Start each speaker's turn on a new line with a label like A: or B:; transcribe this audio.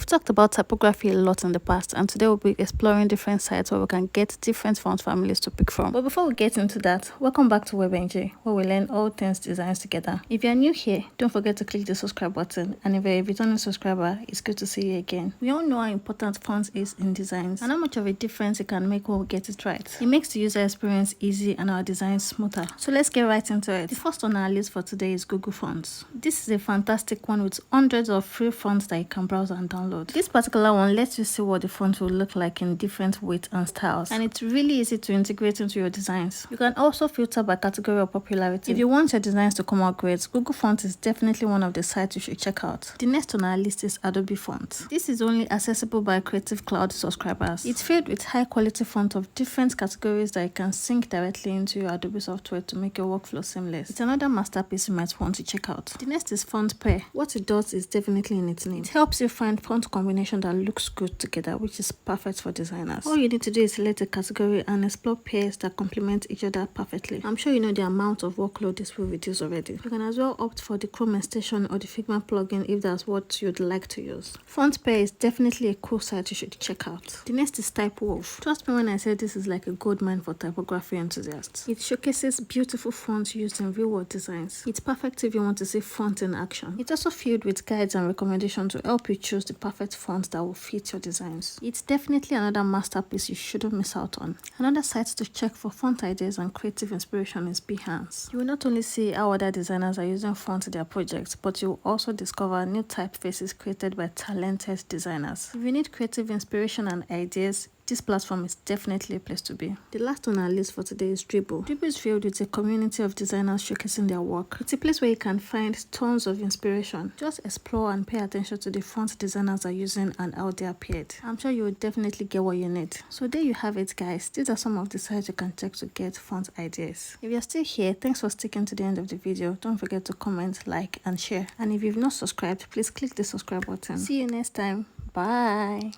A: We've talked about typography a lot in the past, and today we'll be exploring different sites where we can get different font families to pick from. But before we get into that, welcome back to WebNG, where we learn all things designs together. If you're new here, don't forget to click the subscribe button, and if you're a returning subscriber, it's good to see you again. We all know how important font is in designs, and how much of a difference it can make when we get it right. It makes the user experience easy and our designs smoother. So let's get right into it. The first on our list for today is Google Fonts. This is a fantastic one with hundreds of free fonts that you can browse and download. This particular one lets you see what the font will look like in different weights and styles, and it's really easy to integrate into your designs. You can also filter by category of popularity. If you want your designs to come out great, Google Fonts is definitely one of the sites you should check out. The next on our list is Adobe Font. This is only accessible by Creative Cloud subscribers. It's filled with high quality font of different categories that you can sync directly into your Adobe software to make your workflow seamless. It's another masterpiece you might want to check out. The next is Font Pair. What it does is definitely in its name. It helps you find font combination that looks good together, which is perfect for designers. All you need to do is select a category and explore pairs that complement each other perfectly. I'm sure you know the amount of workload this will reduce already. You can as well opt for the Chrome extension or the Figma plugin if that's what you'd like to use. Font Pair is definitely a cool site you should check out. The next is Typewolf. Trust me when I say this is like a goldmine for typography enthusiasts. It showcases beautiful fonts used in real-world designs. It's perfect if you want to see font in action. It's also filled with guides and recommendations to help you choose the perfect fonts that will fit your designs. It's definitely another masterpiece you shouldn't miss out on. Another site to check for font ideas and creative inspiration is Behance. You will not only see how other designers are using fonts in their projects, but you will also discover new typefaces created by talented designers. If you need creative inspiration and ideas, this platform is definitely a place to be. The last on our list for today is Dribbble. Dribbble is filled with a community of designers showcasing their work. It's a place where you can find tons of inspiration. Just explore and pay attention to the fonts designers are using and how they appeared. I'm sure you will definitely get what you need. So there you have it, guys. These are some of the sites you can check to get font ideas. If you're still here, thanks for sticking to the end of the video. Don't forget to comment, like, and share. And if you've not subscribed, please click the subscribe button. See you next time. Bye.